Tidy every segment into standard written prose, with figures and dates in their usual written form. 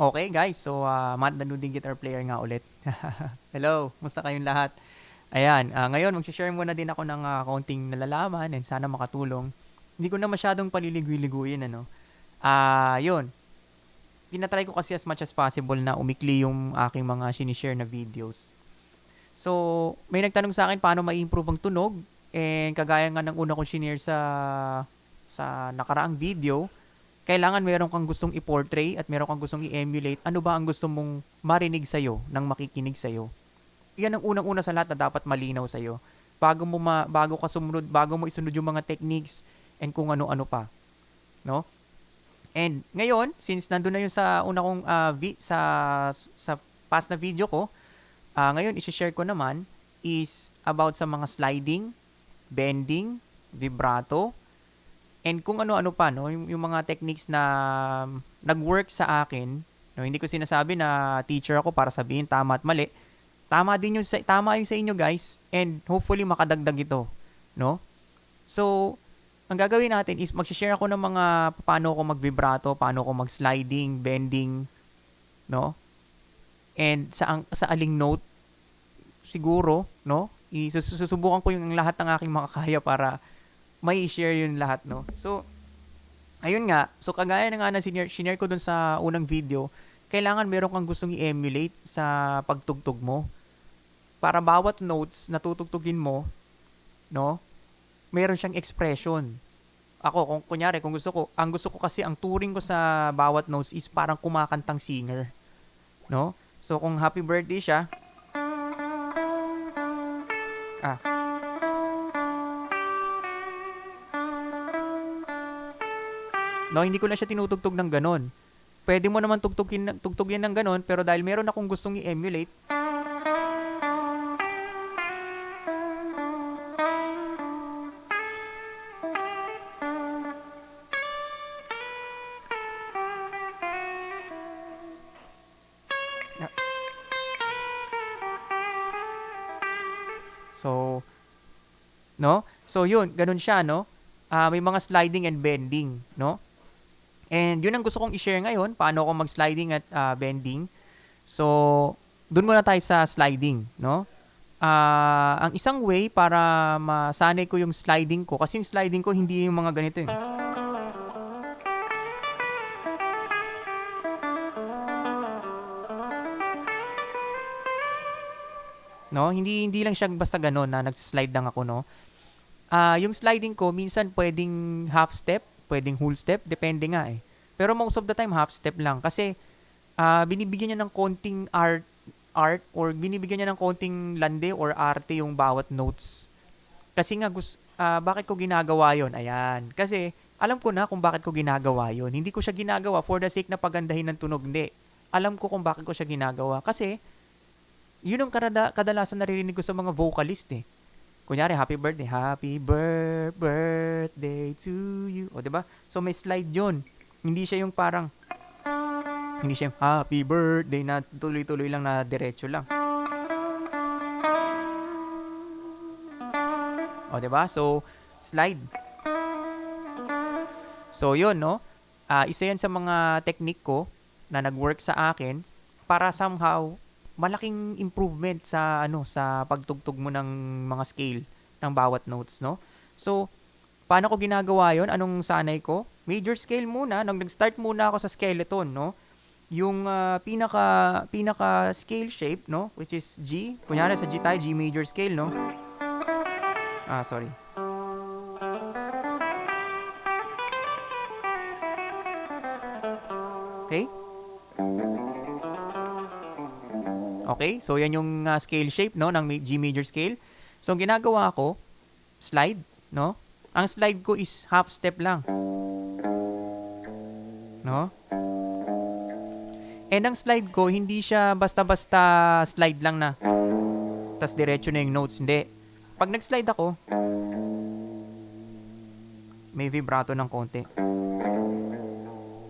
Okay guys, so Matt the Nuding Guitar Player nga ulit. Hello, musta kayong lahat? Ayan, ngayon mag-share muna din ako ng konting nalalaman and sana makatulong. Hindi ko na masyadong paliligoy-liguyin, ano. Yun, tinatry ko kasi as much as possible na umikli yung aking mga sinishare na videos. So, may nagtanong sa akin paano ma-improve ang tunog. And kagaya nga ng una kong sinare sa nakaraang video, kailangan meron kang gustong i-portray at meron kang gustong i-emulate. Ano ba ang gusto mong marinig sa'yo, ng makikinig sa'yo? Yan ang unang-una sa lahat na dapat malinaw sa'yo. Bago mo isunod yung mga techniques and kung ano-ano pa. No? And ngayon, since nandun na yun sa una kong sa past na video ko, ngayon i-share ko naman is about sa mga sliding, bending, vibrato, and kung ano-ano pa, no, yung mga techniques na nag-work sa akin. No, hindi ko sinasabi na teacher ako para sabihin tama at mali. Tama yung sa inyo guys, and hopefully makadagdag ito, no? So, ang gagawin natin is mag-share ako ng mga paano ko mag-vibrato, paano ko mag-sliding, bending, no? And sa aling note siguro, no? Susubukan ko yung lahat ng aking makakaya para may share yun lahat, no? So, ayun nga. So, kagaya na nga na sinare ko dun sa unang video, kailangan meron kang gustong i-emulate sa pagtugtog mo. Para bawat notes na tutugtugin mo, no, meron siyang expression. Ako, kung kunyari, ang gusto ko kasi, ang turing ko sa bawat notes is parang kumakantang singer. No? So, kung happy birthday siya, ah, no, hindi ko na siya tinutugtog ng ganon. Pwede mo naman tugtugin ng ganon, pero dahil meron akong gustong i-emulate, ah, so, no? So, yun, ganun siya, no? May mga sliding and bending, no? And yun ang gusto kong i-share ngayon, paano ako mag-sliding at bending. So, dun muna tayo sa sliding, no? Ang isang way para masanay ko yung sliding ko, kasi yung sliding ko hindi yung mga ganito eh. No? Hindi lang siya basta ganon na nagsislide lang ako, no? Yung sliding ko, minsan pwedeng half step, pwedeng whole step, depende nga eh. Pero most of the time, half step lang. Kasi binibigyan niya ng konting art or binibigyan niya ng konting lande or arte yung bawat notes. Kasi nga, bakit ko ginagawa yon? Ayan. Kasi alam ko na kung bakit ko ginagawa yon. Hindi ko siya ginagawa for the sake na pagandahin ng tunog. Hindi. Alam ko kung bakit ko siya ginagawa. Kasi yun ang kadalasan naririnig ko sa mga vocalist eh. Kunyari, happy birthday to you. O, diba? So, may slide yun. Hindi siya yung parang, hindi siya yung happy birthday na tuloy-tuloy lang na diretso lang. O, diba? So, slide. So, yun, no? Isa yan sa mga technique ko na nag-work sa akin para somehow malaking improvement sa pagtugtog mo ng mga scale ng bawat notes, no? So, paano ko ginagawa 'yon? Anong sanay ko? Major scale muna. Nung nag-start muna ako sa skeleton, no? Yung pinaka scale shape, no? Which is G. Kunyari sa G tayo, G major scale, no? Sorry. Okay? Okay? So, yan yung scale shape, no? Ng G major scale. So, ang ginagawa ko, slide, no? Ang slide ko is half step lang. No? And ang slide ko, hindi siya basta-basta slide lang na tas diretso na yung notes. Hindi. Pag nag-slide ako, may vibrato ng konti.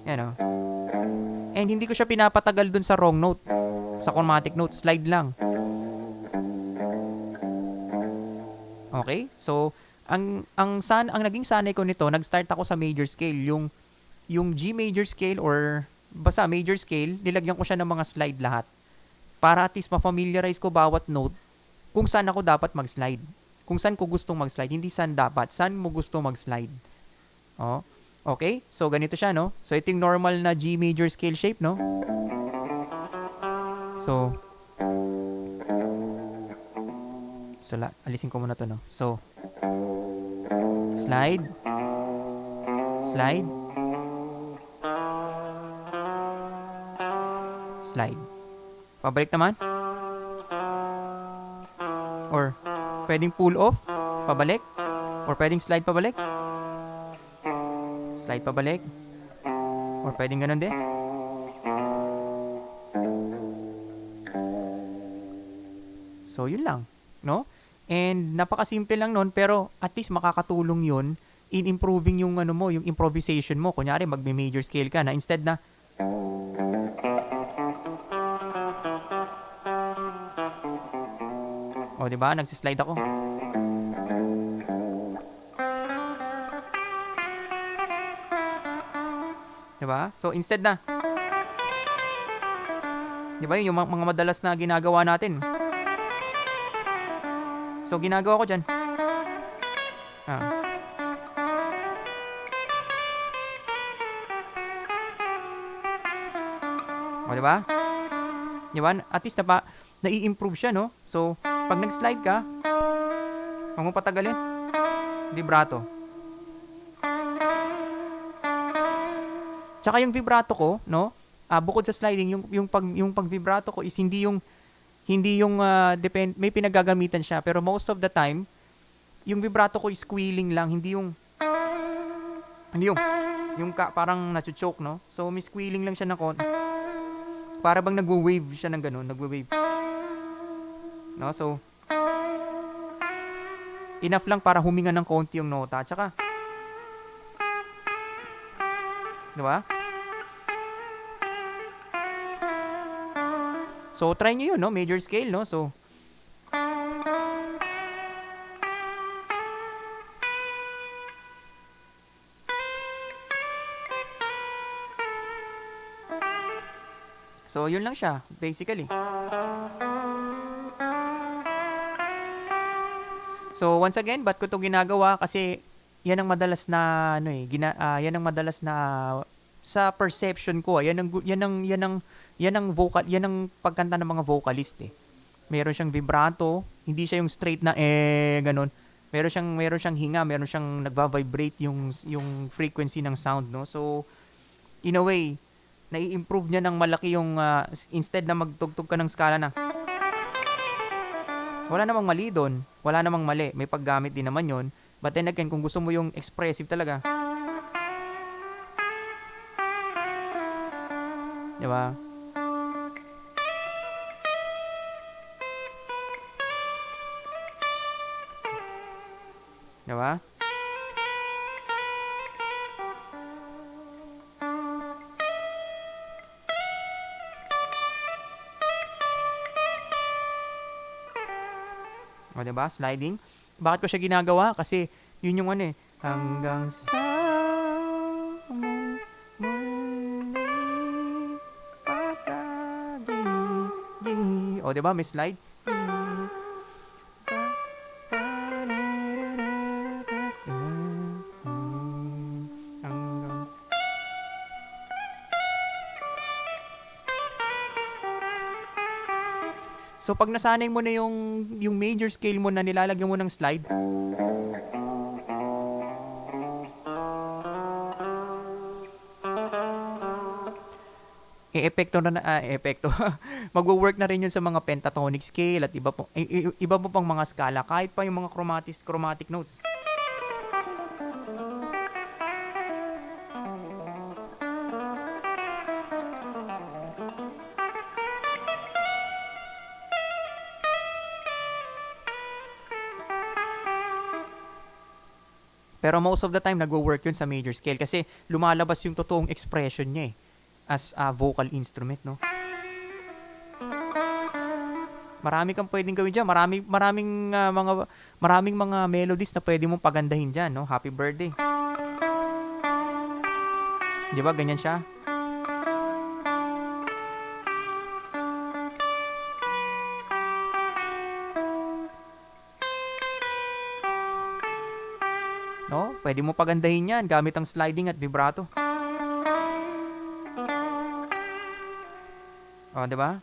Yan o. And hindi ko siya pinapatagal dun sa wrong note. Sa chromatic note, slide lang. Okay? So, ang naging sanay ko nito, nag-start ako sa major scale, yung G major scale or basta major scale, nilagyan ko siya ng mga slide lahat. Para at least ma-familiarize ko bawat note kung saan ako dapat mag-slide. Kung saan ko gustong mag-slide, hindi saan dapat, saan mo gusto mag-slide. Oh. Okay? So, ganito siya, no? So, ito yung normal na G major scale shape, no? So, alisin ko muna to, no? So, slide, slide, slide. Pabalik naman. Or, pwedeng pull off, pabalik. Or pwedeng slide pabalik. Slide pabalik. Or pwedeng ganun din. So, yun lang. No? And napakasimple lang nun, pero at least makakatulong yun in improving yung ano mo, yung improvisation mo. Kunyari, magme-major scale ka na instead na o, di ba? Nagsislide ako. Di ba? So, instead na, di ba? Yung mga madalas na ginagawa natin. So, ginagawa ko dyan. O, di ba? Di ba? At least nai-improve siya, no? So, pag nag-slide ka, huwag mo patagalin. Vibrato. Tsaka yung vibrato ko, no? Bukod sa sliding, yung pag-vibrato ko is hindi yung may pinagagamitan siya, pero most of the time, yung vibrato ko is squealing lang, hindi yung parang nacho-choke, no? So, may squealing lang siya ng konti. Para bang nagwo-wave siya ng ganun, nagwo-wave. No? So, enough lang para huminga ng konti yung nota. Tsaka, di ba? So, try nyo yun, no? Major scale, no? So, yun lang siya, basically. So, once again, ba't ko ito ginagawa? Kasi, yan ang madalas na, yan ang madalas na, sa perception ko, yan ang vocal, yan ang pagkanta ng mga vocalist, eh. Meron siyang vibrato, hindi siya yung straight na, ganun. Meron siyang hinga, meron siyang nagva-vibrate yung frequency ng sound, no? So, in a way, nai-improve niya ng malaki yung, instead na magtugtog ka ng skala na, wala namang mali doon. Wala namang mali. May paggamit din naman yon. But then again, kung gusto mo yung expressive talaga, di ba? Di ba? O, diba? Sliding. Bakit ko siya ginagawa? Kasi, yun yung ano eh. Hanggang sa muli pagkagigi. O, diba? May slide. So, pag nasanay mo na yung major scale mo na nilalagyan mo ng slide, magwo-work na rin yun sa mga pentatonic scale at iba po pang mga skala, kahit pa yung mga chromatic notes. Pero most of the time, nagwo-work yun sa major scale kasi lumalabas yung totoong expression niya eh, as a vocal instrument, no? Marami kang pwedeng gawin dyan. Maraming mga melodies na pwede mong pagandahin dyan, no? Happy birthday. Di ba? Ganyan siya. Pwede mo pagandahin yan gamit ang sliding at vibrato. O, di ba?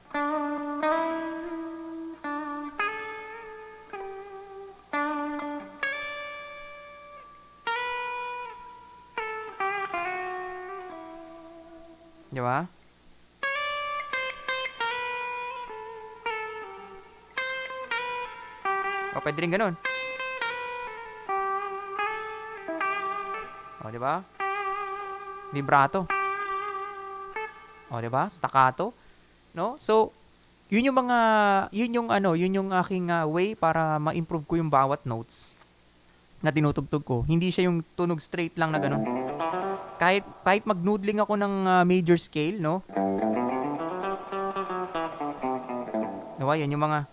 Di ba? O, pwede rin ganun. O, di ba? Vibrato. O, di ba? Staccato. No? So, yun yung aking way para ma-improve ko yung bawat notes na tinutugtog ko. Hindi siya yung tunog straight lang na ganun. Kahit mag-noodling ako ng major scale, no? Diba? Yan yung mga...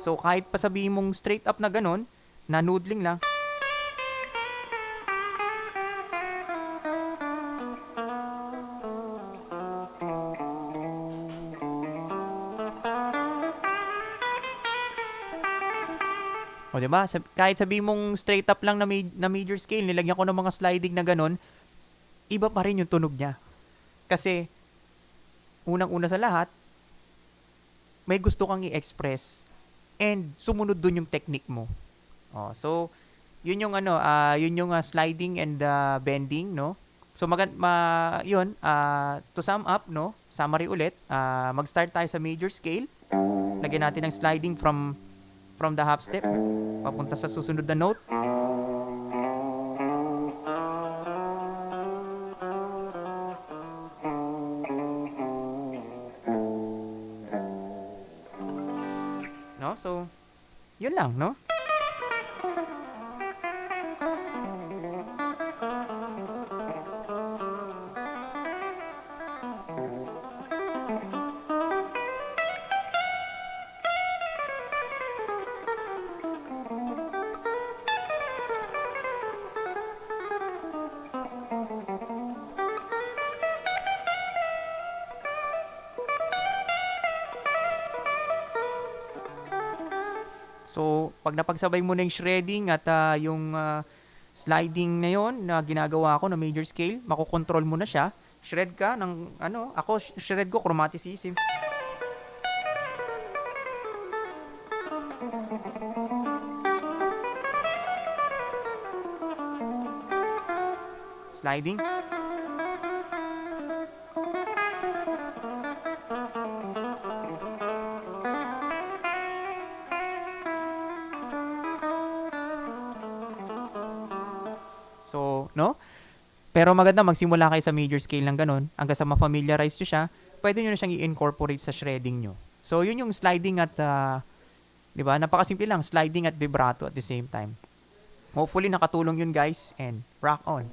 So, kahit pa sabihin mong straight up na ganun, na noodling lang, o, diba? Kahit sabihin mong straight up lang na major scale, nilagyan ko ng mga sliding na ganun, iba pa rin yung tunog niya. Kasi, unang-una sa lahat, may gusto kang i-express and sumunod dun yung technique mo. Oh, so, yun yung sliding and bending, no? So, to sum up, no? Summary ulit, mag-start tayo sa major scale. Lagyan natin ng sliding from the half step papunta sa susunod na note. No? So, yun lang, no? So, pag napagsabay mo na yung shredding at yung sliding na yon na ginagawa ko na major scale, makokontrol mo na siya. Shred ka ng ako shred ko chromaticism. Sliding. So, no? Pero maganda magsimula kayo sa major scale ng ganun. Hanggang sa ma-familiarize nyo siya, pwede nyo na siyang i-incorporate sa shredding nyo. So, yun yung sliding at, di ba? Napakasimple lang, sliding at vibrato at the same time. Hopefully, nakatulong yun guys and rock on.